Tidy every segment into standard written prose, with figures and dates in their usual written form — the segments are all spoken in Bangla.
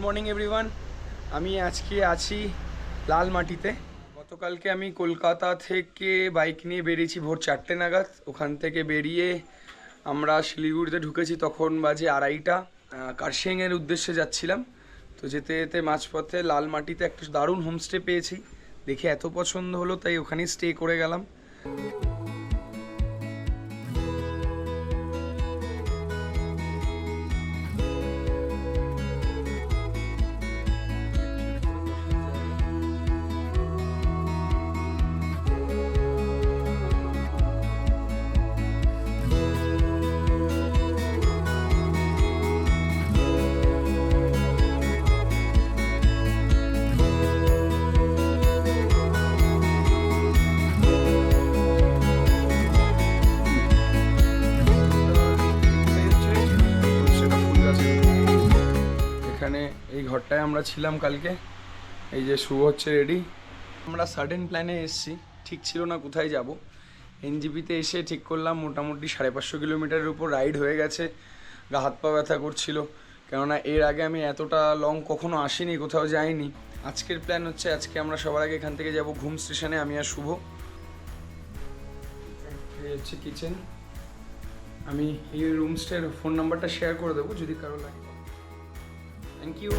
Morning everyone. আমি আজকে আছি লালমাটিতে। গতকালকে আমি কলকাতা থেকে বাইক নিয়ে বেরিয়েছি ভোর 4টে নাগাদ। ওখান থেকে বেরিয়ে আমরা শিলিগুড়িতে ঢুকেছি, তখন বাজে 2:30টা। কার্শিয়াংয়ের উদ্দেশ্যে যাচ্ছিলাম। তো যেতে যেতে মাঝপথে লালমাটিতে একটা দারুণ হোমস্টে পেয়েছি, দেখে এত পছন্দ হলো তাই ওখানেই স্টে করে গেলাম। এখানে এই ঘরটায় আমরা ছিলাম কালকে। এই যে শুভ হচ্ছে রেডি। আমরা সাডেন প্ল্যানে এসেছি, ঠিক ছিল না কোথায় যাব। এনজিপিতে এসে ঠিক করলাম মোটামুটি 550 কিলোমিটারের উপর রাইড হয়ে গেছে। গা হাত পা ব্যথা করছিল, কেননা এর আগে আমি এতটা লং কখনো আসিনি, কোথাও যাইনি। আজকের প্ল্যান হচ্ছে আজকে আমরা সবার আগে এখান থেকে যাব ঘুম স্টেশনে, আমি আর শুভ। এই হচ্ছে কিচেন। আমি এই রুমসটার ফোন নাম্বারটা শেয়ার করে দেবো যদি কারো লাগে। Thank you.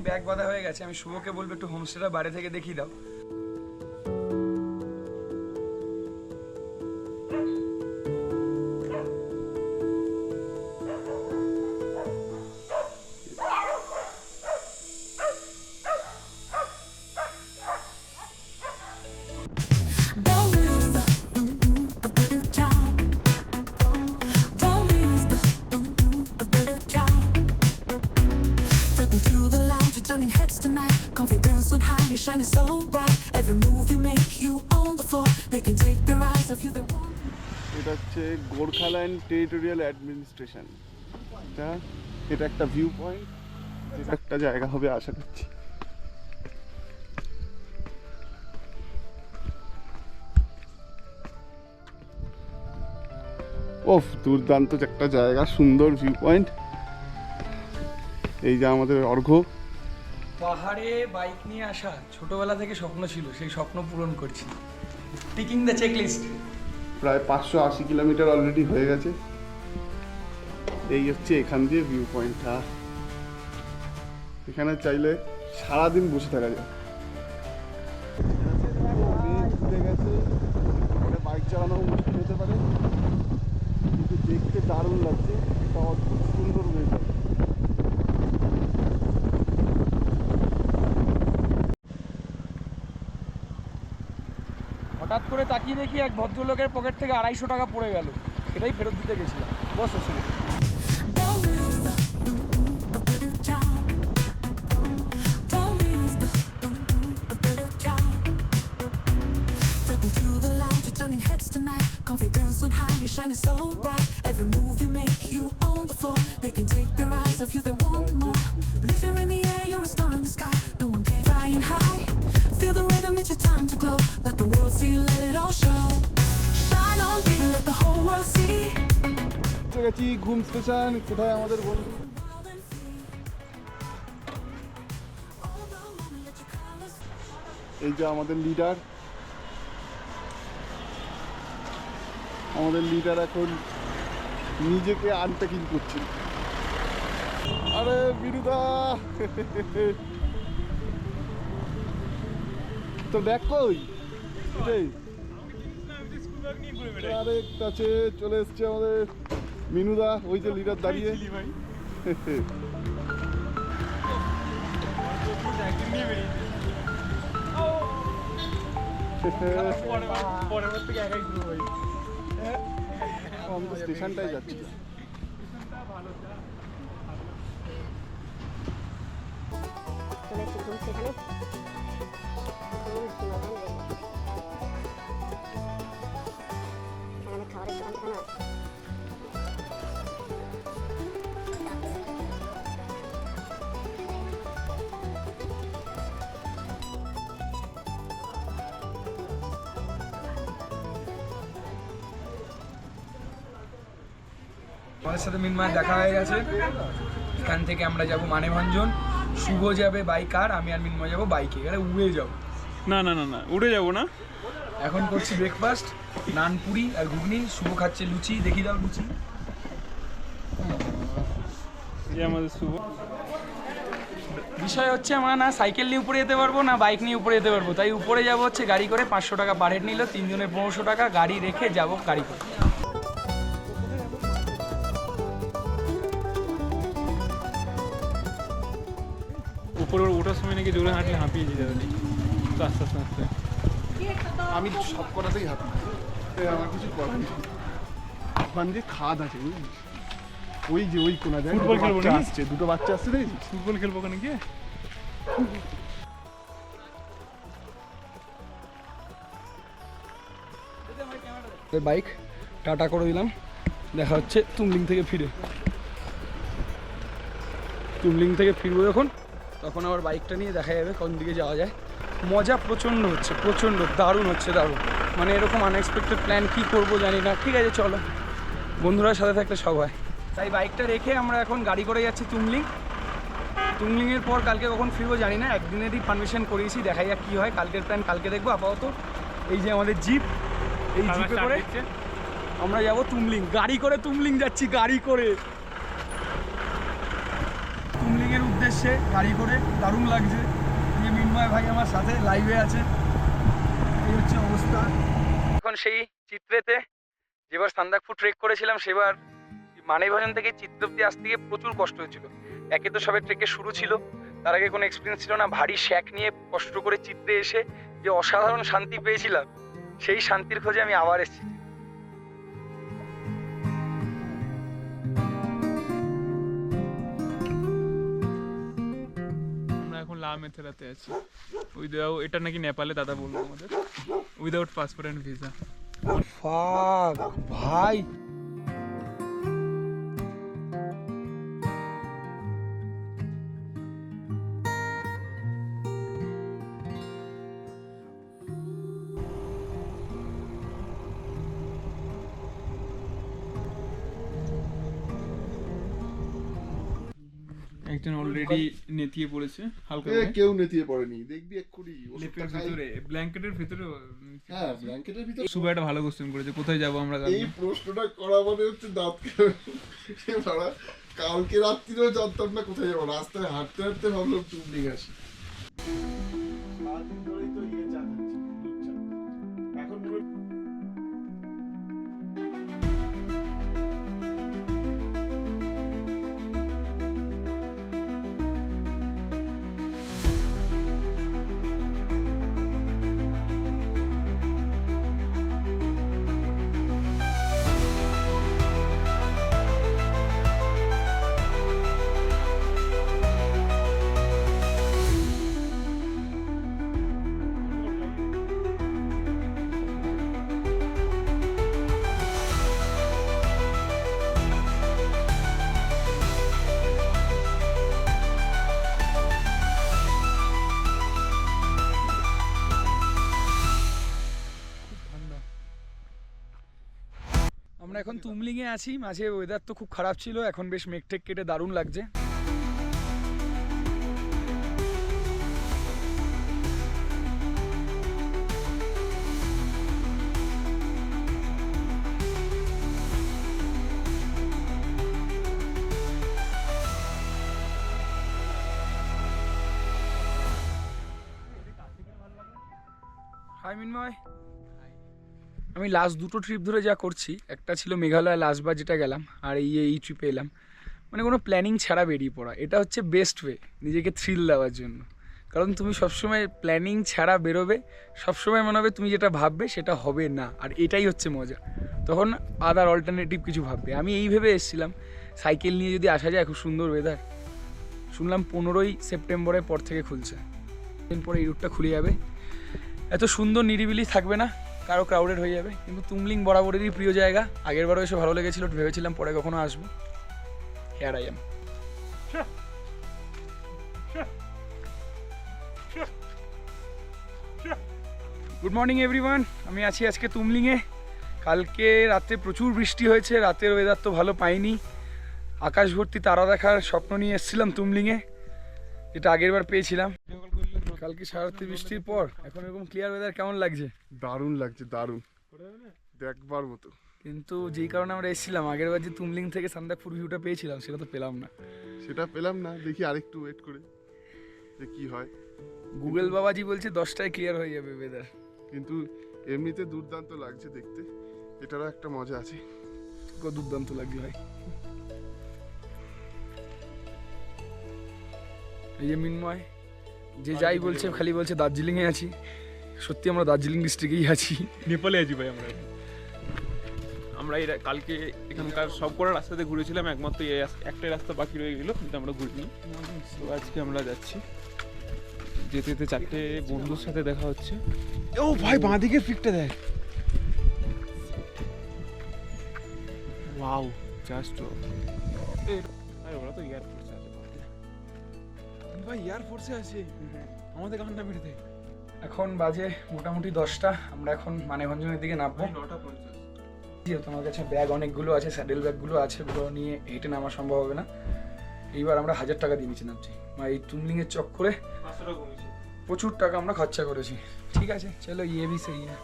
ব্যাগ বাঁধা হয়ে গেছে, আমি শুভকে বলবো একটু হোমস্টেটা বাইরে থেকে দেখিয়ে দাও। Turning heads tonight, confidence on high, you're shining so bright. Every move you make, you on the floor. They can take their eyes off you. They want. এটা হচ্ছে গোর্খাল্যান্ড টেরিটোরিয়াল অ্যাডমিনিস্ট্রেশন। এটা একটা ভিউ পয়েন্ট, এটা একটা জায়গা হবে আশা করছি। ওফ, দুর্দান্ত একটা জায়গা, সুন্দর ভিউ পয়েন্ট। এই যে আমাদের অর্ঘ্য। পাহাড়ে বাইক নিয়ে আসা ছোটবেলা থেকে স্বপ্ন ছিল, সেই স্বপ্ন পূরণ করছি। Ticking the checklist. প্রায় 580 কিলোমিটার অলরেডি হয়ে গেছে। এই হচ্ছে এখান দিয়ে ভিউ পয়েন্টটা। এখানে চাইলে সারাদিন বসে থাকা যায়। বাইক চালানো মুশকিল হতে পারে, কিন্তু দেখতে দারুণ লাগছে। একটা অদ্ভুত সুন্দর ওয়েদার। হঠাৎ করে তাকিয়ে দেখি এক ভদ্রলোকের পকেট থেকে 250 টাকা পড়ে গেল, সেটাই ফেরত দিতে গেছিলাম। বস শুনে Turning heads tonight, confidence on high, you're shining so bright. Every move you make, you on the floor. They can take their eyes off you, they want more. Living in the air, you're a star in the sky. No one can flying high. Feel the rhythm, it's your time to glow. Let the world see, let it all show. Shine on, baby, let the whole world see. গেছি ঘুম স্টেশন। কোথায় আমাদের বন্ধু? এই যে আমাদের লিডার। আমাদের লিডার এখন নিজেকে আনপ্যাকিং করছে। আরে বিরুদা, তো ব্যাগ কই? আরেক কাছে চলে এসছে আমাদের মিনুদা। ওই যে লিডার দাঁড়িয়ে। আমি তো স্টেশনটাই যাচ্ছি। আমাদের সাথে মিনময় দেখা হয়ে গেছে। এখান থেকে আমরা যাব মানেভঞ্জন, শুভ যাবে বাইক, আর আমি আর মিনময় যাবো বাইকে, এখানে উড়ে যাবো। না না না না, উড়ে যাবো না। এখন করছি ব্রেকফাস্ট, নানপুরি আর ঘুগনি, শুভ খাচ্ছে লুচি, দেখি দাও লুচি। এই আমাদের শুভ। বিষয় হচ্ছে আমরা না সাইকেল নিয়ে উপরে যেতে পারবো না বাইক নিয়ে উপরে যেতে পারবো, তাই উপরে যাবো হচ্ছে গাড়ি করে। 500 টাকা পার হেড নিল, 3 জনের 1500 টাকা, গাড়ি রেখে যাবো গাড়ি করে। উপরে ওঠার সময় নাকি জোরে হাঁটলে হাঁপিয়ে যেতে হবে, তো আস্তে আস্তে আস্তে। আমি সব করাতেই হাঁপি, আমার কিছু করার নেই। ওখান দিয়ে খাদ আছে বুঝলি, ওই যে ওই কোনা যায় ফুটবল খেলবো নাকি? আসছে, দুটো বাচ্চা আসছে দেখেছিস? ফুটবল খেলবো ওখানে গিয়ে। বাইক টাটা করে দিলাম, দেখা হচ্ছে তুমলিং থেকে ফিরে। তুমলিং থেকে ফিরবো যখন, তখন আবার বাইকটা নিয়ে দেখা যাবে কোন দিকে যাওয়া যায়। মজা প্রচণ্ড হচ্ছে, প্রচণ্ড দারুণ হচ্ছে, দারুণ। মানে এরকম আনএক্সপেক্টেড প্ল্যান কী করবো জানি না। ঠিক আছে চলো, বন্ধুরা সাথে থাকলে সব হয়। তাই বাইকটা রেখে আমরা এখন গাড়ি করে যাচ্ছি তুমলিং। তুমলিংয়ের পর কালকে কখন ফিরবো জানি না, একদিনেরই পারমিশন করিয়েছি, দেখা যাক কী হয়। কালকের প্ল্যান কালকে দেখবো। আপাতত এই যে আমাদের জিপ, এই জিপে করে আমরা যাবো তুমলিং। গাড়ি করে তুমলিং যাচ্ছি, গাড়ি করে তুমলিংয়ের উদ্দেশ্যে গাড়ি করে। দারুণ লাগছে। এই মিনময় ভাই আমার সাথে লাইভে আছে। এই হচ্ছে অবস্থা এখন। সেই চিত্রেতে যেবার সান্দাকফু ট্রেক করেছিলাম, সেবার মানেভঞ্জন থেকে চিত্র অব্দি আসতে গিয়ে প্রচুর কষ্ট হয়েছিল। একে তো সবে ট্রেকের শুরু ছিল, তার আগে কোনো এক্সপিরিয়েন্স ছিল না। ভারী শ্যাক নিয়ে কষ্ট করে চিত্রে এসে যে অসাধারণ শান্তি পেয়েছিলাম, সেই শান্তির খোঁজে আমি আবার এসেছি। আমরা এখন লা মেথেরাতে আছি। উইদাউট, এটা নাকি নেপালে দাদা বললো আমাদের, উইদাউট পাসপোর্ট অ্যান্ড ভিসা। ফাক ভাই, একজন অলরেডি নেতিয়ে পড়েছে হালকা করে। কেউ নেতিয়ে পড়েনি, দেখবি এক্ষুনি লেপের ভিতরে, ব্ল্যাঙ্কেটের ভিতরে। হ্যাঁ, ব্ল্যাঙ্কেটের ভিতরে। শুভ একটা ভালো কোশ্চেন করেছে, কোথায় যাবো আমরা এই কালকে। প্রশ্নটা করা মানে হচ্ছে দাঁত কেটে। কালকে রাত্রিরেও জানতাম না কোথায় যাবো, রাস্তায় হাঁটতে হাঁটতে ভাবলাম তুমলিং আসি। সারাদিন ধরেই তো ইয়ে চা খাচ্ছি, দুধ চা। এখন পুরো আমরা এখন তুমলিংয়ে আছি। মাঝে ওয়েদার তো খুব খারাপ ছিল, এখন বেশ মেঘ-টেক কেটে দারুণ লাগছে। হাই মিনময়, আমি লাস্ট দুটো ট্রিপ ধরে যা করছি, একটা ছিল মেঘালয় লাস্টবার যেটা গেলাম, আর এই ট্রিপে এলাম, মানে কোনো প্ল্যানিং ছাড়া বেরিয়ে পড়া। এটা হচ্ছে বেস্ট ওয়ে নিজেকে থ্রিল দেওয়ার জন্য। কারণ তুমি সবসময় প্ল্যানিং ছাড়া বেরোবে, সবসময় মনে হবে তুমি যেটা ভাববে সেটা হবে না, আর এটাই হচ্ছে মজা। তখন আদার অল্টারনেটিভ কিছু ভাববে। আমি এই ভেবে এসেছিলাম সাইকেল নিয়ে যদি আসা যায়, খুব সুন্দর ওয়েদার। শুনলাম 15ই সেপ্টেম্বরের পর থেকে খুলছে, দিন পরে এই রুটটা খুলে যাবে। এত সুন্দর নিরিবিলি থাকবে না, কারো ক্রাউডেড হয়ে যাবে। কিন্তু তুমলিং বরাবরেরই প্রিয় জায়গা, আগেরবারও এসে ভালো লেগেছিল, ভেবেছিলাম পরে কখনো আসবো। Here I am. Good morning everyone, আমি আছি আজকে তুমলিংয়ে। কালকে রাতে প্রচুর বৃষ্টি হয়েছে, রাতের ওয়েদার তো ভালো পাইনি। আকাশ ভর্তি তারা দেখার স্বপ্ন নিয়ে এসেছিলাম তুমলিংয়ে, যেটা আগের বার পেয়েছিলাম। কালকে সারারাত্রি বৃষ্টির পর এখন এরকম ক্লিয়ার ওয়েদার কেমন লাগছে? দারুণ লাগছে, দারুণ, দেখবার মতো। কিন্তু যেই কারণে আমরা এসেছিলাম আগের বার যে তুমলিং থেকে সান্দাকফু ভিউটা পেয়েছিলাম সেটা তো পেলাম না। সেটা পেলাম না, দেখি আরেকটু ওয়েট করে যে কি হয়। গুগল বাবাজি বলছে 10টায় ক্লিয়ার হয়ে যাবে ওয়েদার। কিন্তু এমনিতে দুর্দান্ত লাগছে দেখতে, এটারও একটা মজা আছে। কত দুর্দান্ত লাগছে ভাই। এই যে মিন্ময় যে যাই বলছে খালি বলছে দার্জিলিংয়ে আছি, সত্যি আমরা দার্জিলিং ডিস্ট্রিক্টেই আছি। নেপালে আছি ভাই আমরা। আমরা এই কালকে এখানকার সব কটা রাস্তাতে ঘুরেছিলাম, একমাত্র এই একটাই রাস্তা বাকি রয়ে গেলো, কিন্তু আমরা ঘুরিনি। তো আজকে আমরা যাচ্ছি, যেতে যেতে 4টে বন্ধুর সাথে দেখা হচ্ছে। ও ভাই বাঁ দিকের পিকটা দেখ, ওয়াও জাস্ট। আরে ওরা তো এয়ারফোর্সে আছে ভাই, এয়ারফোর্সে আছে, আমাদের কারণ না বেরোতে। এখন বাজে মোটামুটি 10টা, আমরা এখন মানেভঞ্জনের দিকে নামবো। 9:50। যেহেতু আমার কাছে ব্যাগ অনেকগুলো আছে, স্যাডেল ব্যাগগুলো আছে, ওগুলো নিয়ে হেঁটে নামা সম্ভব হবে না। এইবার আমরা 1000 টাকা দিয়ে নিচে নামছি। এই তুমলিংয়ের চক্করে 500 টাকা কমেছে। প্রচুর টাকা আমরা খরচা করেছি। ঠিক আছে চলো, ইয়ে ভি সহি হ্যাঁ।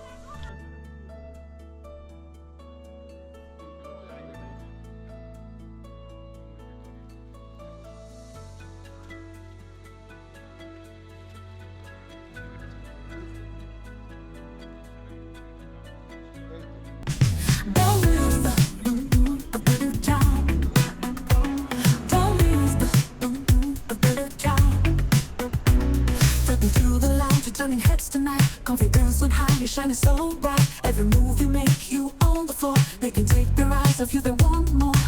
Don't lose the a better job. Don't lose the a better job. Stepping through the lounge, you're turning heads tonight. Confidence on high, you're shining so bright. Every move you make, you on the floor. They can take their eyes off you, they want more.